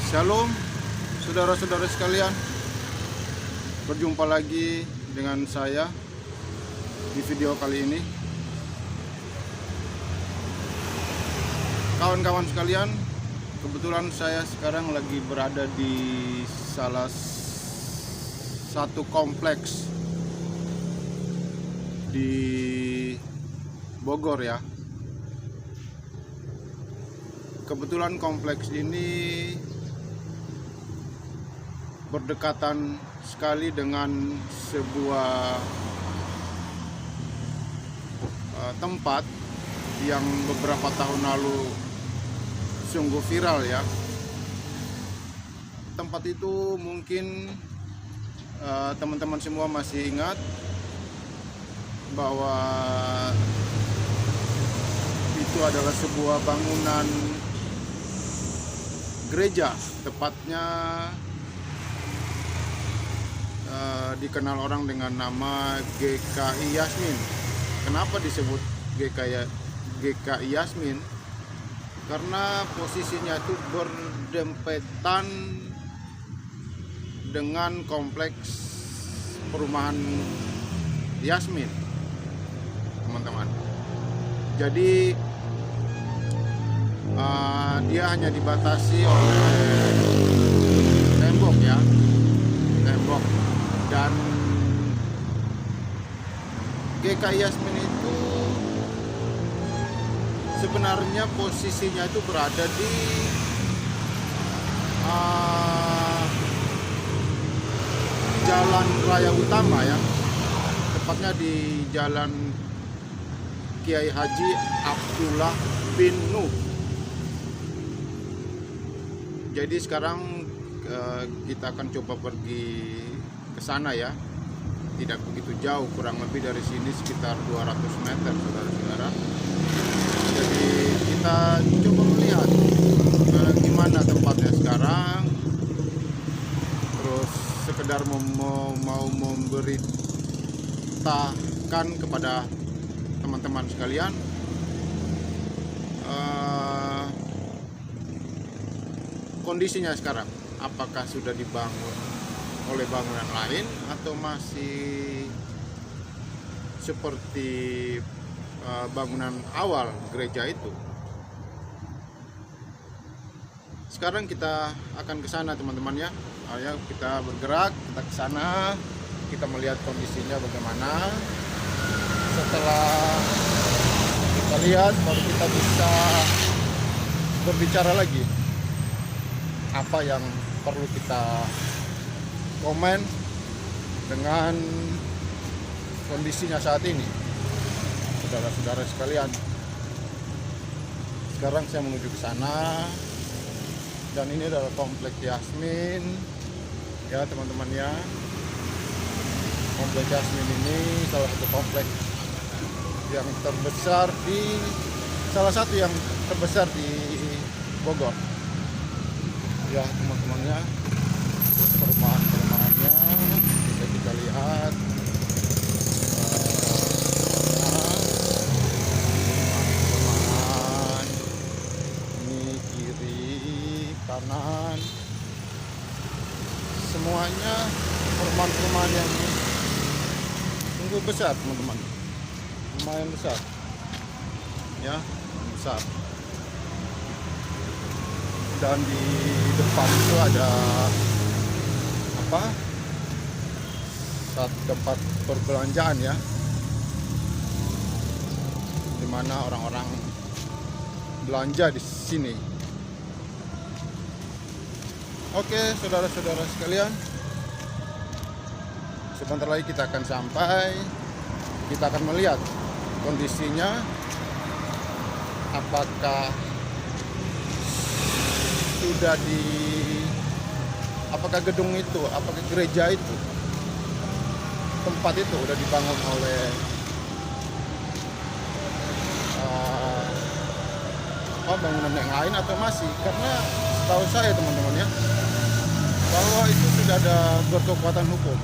Shalom, saudara-saudara sekalian. Berjumpa lagi dengan saya di video kali ini. Kawan-kawan sekalian, kebetulan saya sekarang lagi berada di salah satu kompleks di Bogor ya. Kebetulan kompleks ini berdekatan sekali dengan sebuah tempat yang beberapa tahun lalu sungguh viral ya. Tempat itu mungkin teman-teman semua masih ingat bahwa itu adalah sebuah bangunan gereja, tepatnya dikenal orang dengan nama GKI Yasmin. Kenapa disebut GKI Yasmin? Karena posisinya itu berdempetan dengan kompleks perumahan Yasmin, teman-teman. Jadi dia hanya dibatasi oleh tembok ya, tembok. Dan GKI Yasmin itu sebenarnya posisinya itu berada di jalan raya utama ya, tepatnya di Jalan Kiai Haji Abdullah bin Nuh. Jadi sekarang kita akan coba pergi ke sana ya. Tidak begitu jauh, kurang lebih dari sini sekitar 200 meter, saudara-saudara. Jadi kita coba melihat gimana tempatnya sekarang. Terus sekedar mau memberitakan kepada teman-teman sekalian kondisinya sekarang, apakah sudah dibangun oleh bangunan lain atau masih seperti bangunan awal gereja itu. Sekarang kita akan ke sana, teman-teman ya. Ayo kita bergerak, kita ke sana, kita melihat kondisinya bagaimana. Setelah kita lihat, baru kita bisa berbicara lagi apa yang perlu kita komen dengan kondisinya saat ini, saudara-saudara sekalian. Sekarang saya menuju ke sana, dan ini adalah kompleks Yasmin ya, teman-teman ya. Kompleks Yasmin ini salah satu kompleks yang terbesar salah satu yang terbesar di Bogor ya, teman-temannya. Perumahan-perumahannya bisa kita lihat, perumahan ini kiri kanan, semuanya perumahan-perumahan yang sungguh besar, teman-teman. Lumayan besar ya, besar. Dan di depan itu ada satu tempat perbelanjaan ya, dimana orang-orang belanja di sini. Oke, saudara-saudara sekalian, sebentar lagi kita akan sampai. Kita akan melihat kondisinya, apakah sudah apakah gedung itu, apakah gereja itu, tempat itu udah dibangun oleh bangunan yang lain atau masih. Karena setahu saya, teman-teman ya, bahwa itu sudah ada berkekuatan hukum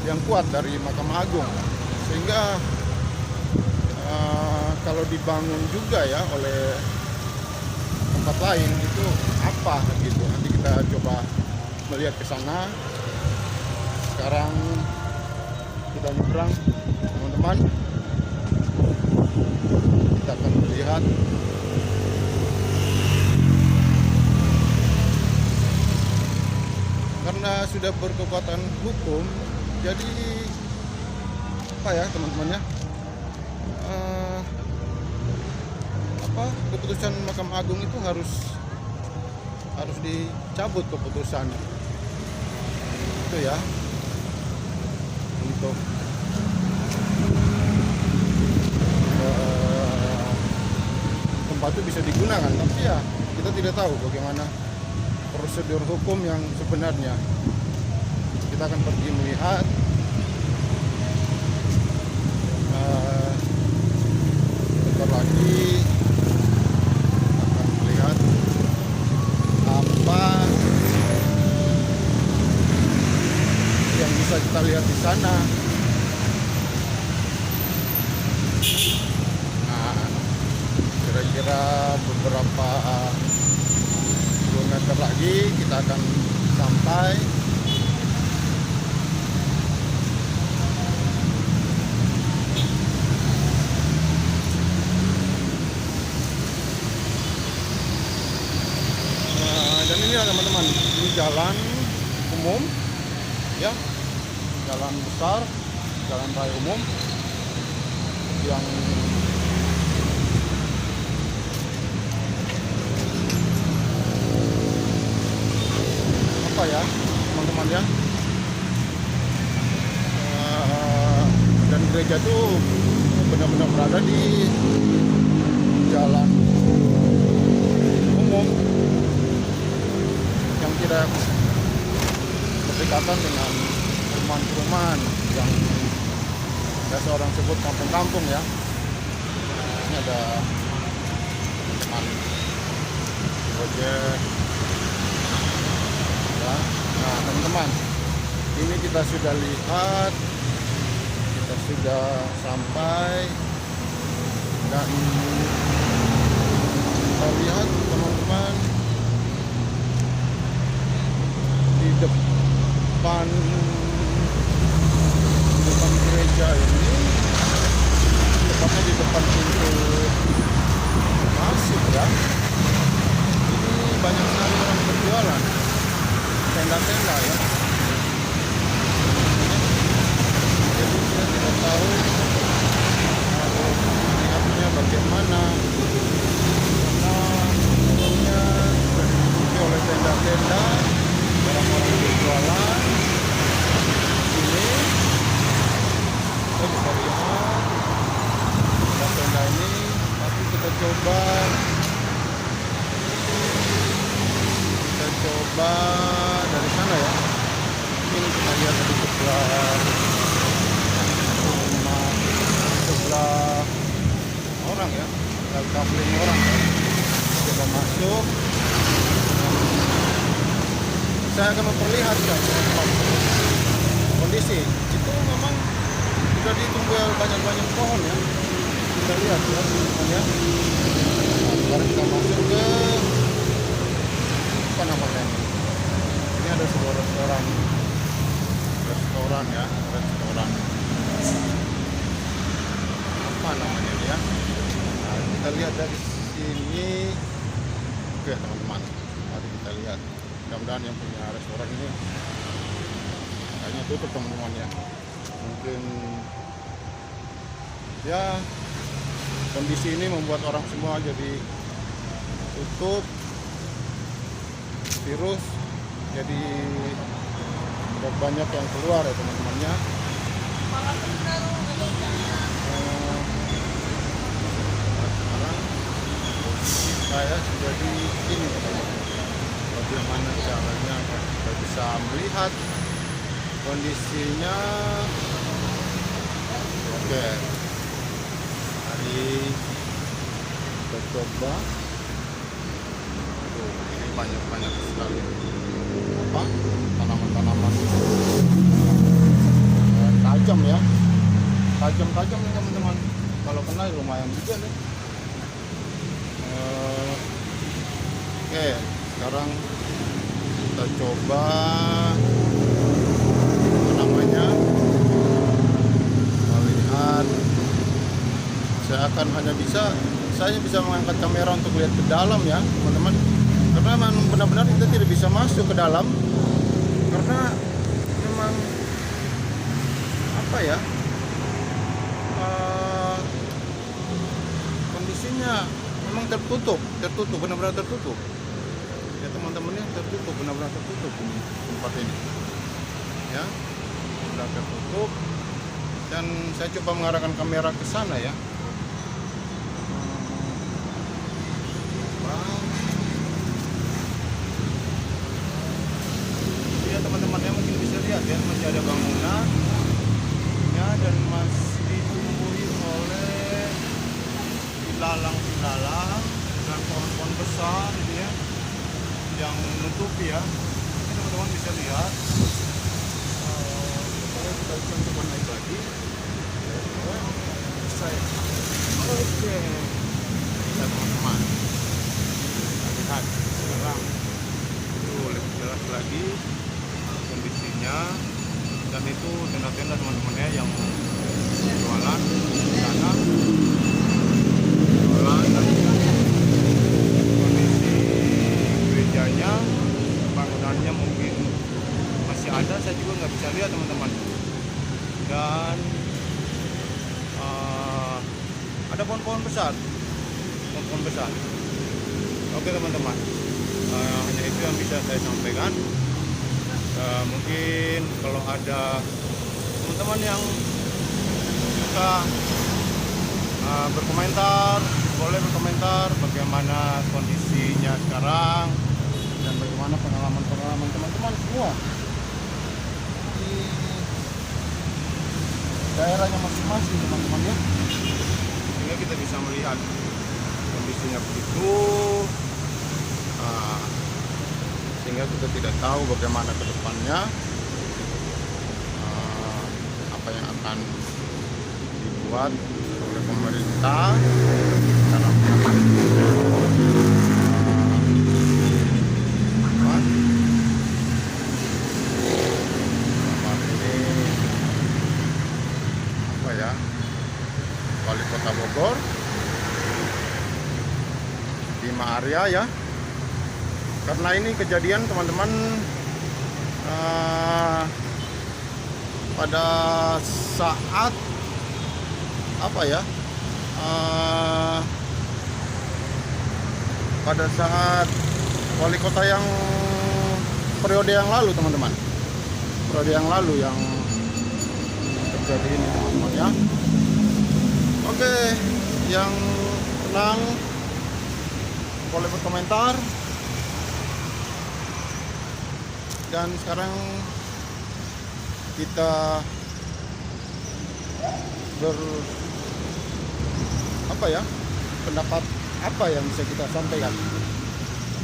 yang kuat dari Mahkamah Agung, sehingga kalau dibangun juga ya oleh tempat lain itu apa gitu. Nanti kita coba melihat ke sana. Sekarang kita nyebrang teman-teman, kita akan melihat karena sudah berkekuatan hukum, jadi apa ya teman-teman ya, keputusan Mahkamah Agung itu harus dicabut keputusan itu ya, untuk tempat itu bisa digunakan. Tapi ya kita tidak tahu bagaimana prosedur hukum yang sebenarnya. Kita akan pergi melihat bentar lagi akan melihat apa yang bisa kita lihat di sana. Nah, kira-kira beberapa kilometer lagi kita akan sampai. Dan ini teman-teman, ini jalan umum ya, jalan besar, jalan raya umum yang apa ya teman-teman ya, dan gereja itu benar-benar berada di jalan umum yang tidak berdekatan dengan perumahan-perumahan yang biasa orang sebut kampung-kampung ya. Ini ada teman Gojek ya. Nah teman-teman, ini kita sudah lihat, kita sudah sampai, dan kita lihat teman-teman di depan gereja ini, tepatnya di depan pintu masuk ya. Ini banyak sekali orang berjualan tenda-tenda ya. Jadi kita tidak tahu harus melihatnya bagaimana, karena umumnya dipenuhi oleh tenda-tenda, orang-orang berjualan. Ini kita bisa lihat tenda ini, tapi kita coba dari sana ya. Ini kita lihat dari sebelah rumah, sebelah orang ya, kampling orang ya. Kita masuk, saya akan memperlihatkan kondisi itu. Memang sudah ditumbuhi banyak pohon ya, kita lihat ya teman-teman ya. Nah, sekarang kita masuk ke apa namanya ini, ada sebuah restoran ya, restoran apa namanya ini ya. Nah, kita lihat dari sini. Oke teman-teman, mari kita lihat. Mudah-mudahan yang punya restoran ini kayaknya tutup teman-teman ya. Mungkin ya kondisi ini membuat orang semua jadi tutup, virus jadi banyak yang keluar ya teman-temannya. Sekarang saya sudah di sini teman-teman. Bagaimana caranya kita bisa melihat kondisinya. Oke, mari kita coba. Ini banyak sekali apa tanaman-tanaman tajam ya, tajam nih teman-teman. Kalau kena lumayan juga nih. Oke, sekarang kita coba apa namanya, melihat. Saya bisa mengangkat kamera untuk lihat ke dalam ya teman-teman, karena memang benar-benar kita tidak bisa masuk ke dalam karena memang apa ya, kondisinya memang tertutup, benar-benar tertutup ya teman-teman ya, benar-benar tertutup ini tempat ini ya, benar tertutup. Dan saya coba mengarahkan kamera ke sana ya. Ya teman-teman ya, mungkin bisa lihat ya, masih ada bangunan ya, dan masih ditumbuhi oleh ilalang dan pohon-pohon besar ini ya, yang menutupi ya. Ini teman-teman bisa lihat. Saya sudah bisa coba naik lagi. Oke, ya teman-teman, lihat sekarang itu lebih jelas lagi kondisinya. Dan itu tenda-tenda teman-teman ya, yang jualan di sana, dan kondisi gerejanya, bangunannya mungkin masih ada, saya juga nggak bisa lihat teman-teman. Dan ada pohon-pohon besar. Oke teman-teman, hanya itu yang bisa saya sampaikan. Mungkin kalau ada teman-teman yang suka berkomentar, boleh berkomentar bagaimana kondisinya sekarang dan bagaimana pengalaman teman-teman semua di daerahnya masing-masing teman-teman ya, sehingga kita bisa melihat kondisinya begitu, sehingga kita tidak tahu bagaimana ke depannya, apa yang akan dibuat oleh pemerintah. Karena Wali Kota Bogor, Bima Arya ya. Karena ini kejadian teman-teman pada saat apa ya, pada saat wali kota yang periode yang lalu teman-teman, yang terjadi ini teman-teman ya. Oke, yang tenang boleh berkomentar. Dan sekarang kita pendapat apa yang bisa kita sampaikan.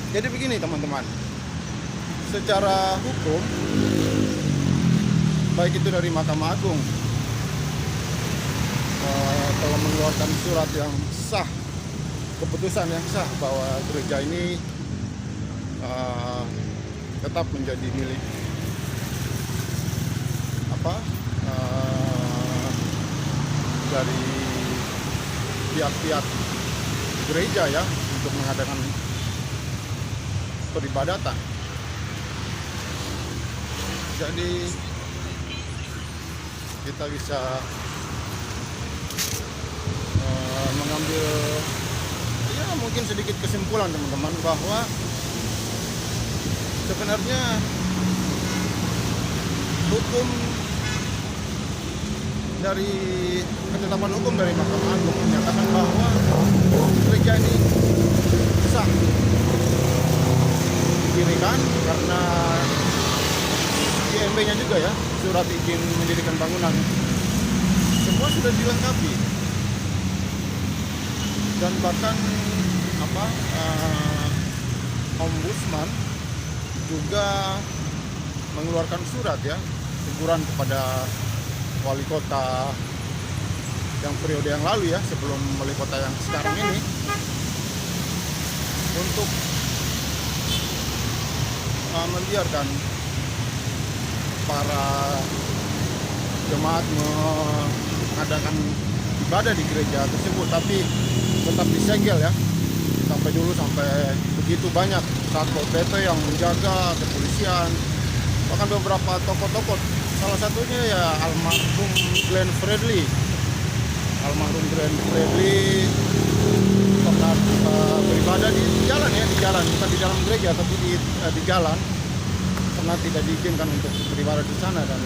Jadi begini teman-teman, secara hukum, baik itu dari Mahkamah Agung telah mengeluarkan surat yang sah, keputusan yang sah bahwa gereja ini tetap menjadi milik dari pihak-pihak gereja ya, untuk mengadakan peribadatan. Jadi kita bisa mengambil ya mungkin sedikit kesimpulan teman-teman, bahwa sebenarnya hukum dari ketetapan hukum dari Mahkamah Agung menyatakan bahwa gereja ini sah didirikan karena IMB-nya juga ya, surat izin mendirikan bangunan, semua sudah dilengkapi. Dan bahkan Ombudsman juga mengeluarkan surat ya, teguran kepada wali kota yang periode yang lalu ya, sebelum wali kota yang sekarang ini, untuk membiarkan para jemaat mengadakan ibadah di gereja tersebut, tapi tetap disegel ya. Sampai begitu banyak Satpol PP yang menjaga, kepolisian, bahkan beberapa tokoh-tokoh. Salah satunya ya almarhum Glenn Fredly. Pernah beribadah di jalan ya, bukan di dalam gereja tapi di jalan, karena tidak diizinkan untuk beribadah di sana dan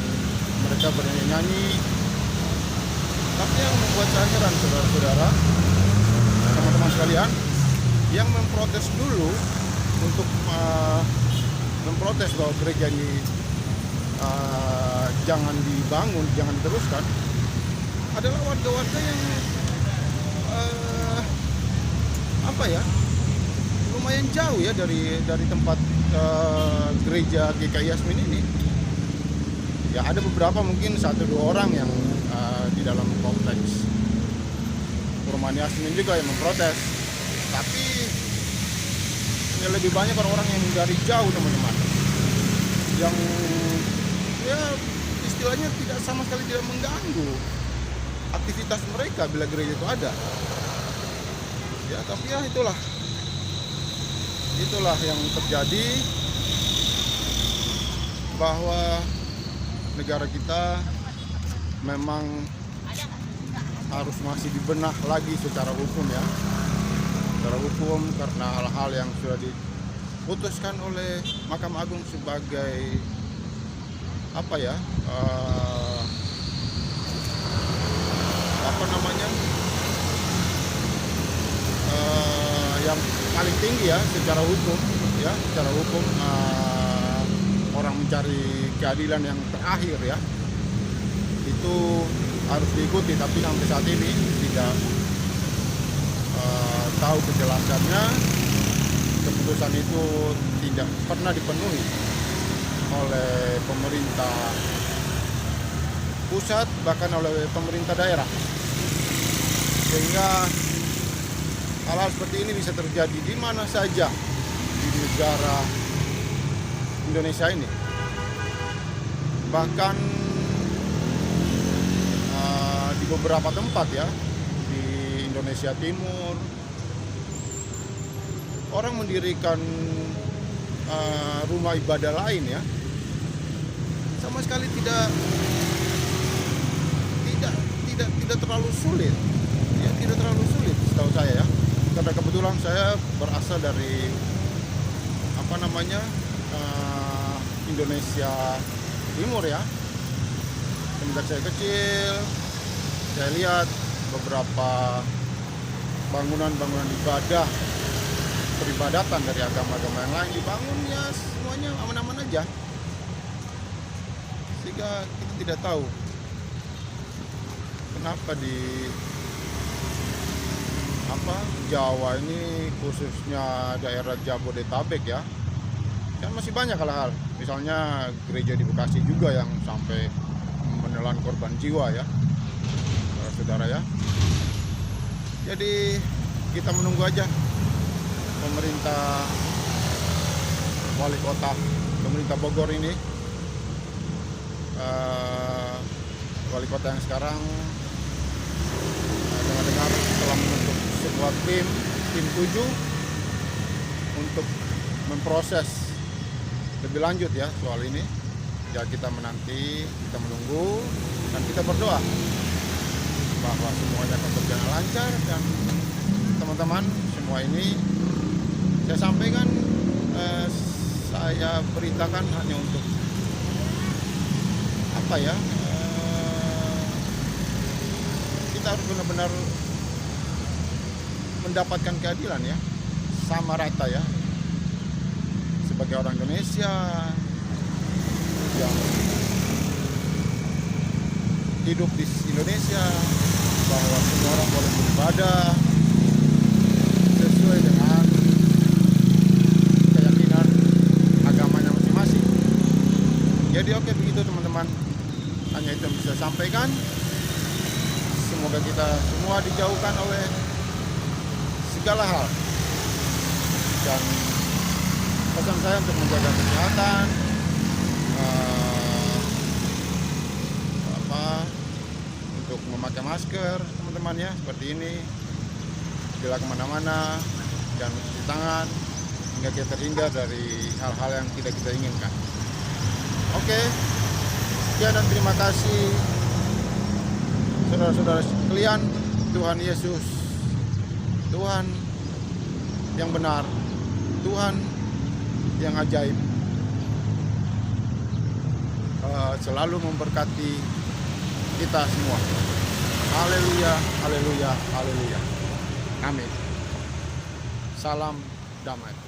mereka bernyanyi. Tapi yang membuat saya heran, saudara-saudara, teman-teman sekalian, yang memprotes dulu untuk memprotes bahwa gereja ini jangan dibangun, jangan diteruskan, adalah warga-warga yang lumayan jauh ya dari tempat gereja GKI Yasmin ini. Ya ada beberapa, mungkin 1-2 orang yang di dalam kompleks perumahan Yasmin juga yang memprotes, tapi ya lebih banyak orang-orang yang dari jauh, teman-teman, yang ya istilahnya tidak sama sekali tidak mengganggu aktivitas mereka bila gereja itu ada. Ya tapi ya itulah yang terjadi, bahwa negara kita memang harus masih dibenah lagi secara hukum ya, secara hukum, karena hal-hal yang sudah diputuskan oleh Mahkamah Agung sebagai yang paling tinggi ya secara hukum orang mencari keadilan yang terakhir ya, itu harus diikuti. Tapi sampai saat ini tidak tahu kejelasannya. Keputusan itu tidak pernah dipenuhi oleh pemerintah pusat, bahkan oleh pemerintah daerah, sehingga hal-hal seperti ini bisa terjadi di mana saja di negara Indonesia ini. Bahkan di beberapa tempat ya di Indonesia Timur, orang mendirikan rumah ibadah lain ya, sama sekali tidak terlalu sulit ya, tidak terlalu sulit setahu saya ya, karena kebetulan saya berasal dari Indonesia Timur ya. Semenjak saya kecil, saya lihat beberapa bangunan ibadah peribadatan dari agama-agama yang lain dibangun ya semuanya aman-aman aja, sehingga kita tidak tahu kenapa di Jawa ini, khususnya daerah Jabodetabek ya, kan masih banyak hal-hal. Misalnya gereja di Bekasi juga yang sampai menelan korban jiwa ya, saudara ya. Jadi kita menunggu aja pemerintah wali kota, pemerintah Bogor ini, wali kota yang sekarang dengar-dengar telah membentuk sebuah tim 7 untuk memproses lebih lanjut ya soal ini. Ya kita menanti, kita menunggu, dan kita berdoa bahwa semuanya akan berjalan lancar. Dan teman-teman semua ini saya sampaikan, saya beritakan hanya untuk kita harus benar-benar mendapatkan keadilan ya, sama rata ya, sebagai orang Indonesia yang hidup di Indonesia, bahwa semua orang boleh beribadah sesuai dengan keyakinan agamanya masing-masing. Jadi oke, begitu teman-teman, hanya itu yang bisa saya sampaikan. Semoga kita semua dijauhkan oleh segala hal dan pesan saya untuk menjaga kesehatan, eh, untuk memakai masker teman-teman ya, seperti ini bila kemana-mana, dan mencuci tangan hingga kita terhindar dari hal-hal yang tidak kita inginkan. Oke, sekian dan terima kasih saudara-saudara sekalian. Tuhan Yesus, Tuhan yang benar, Tuhan yang ajaib, selalu memberkati kita semua. Haleluya, haleluya, haleluya. Amin. Salam damai.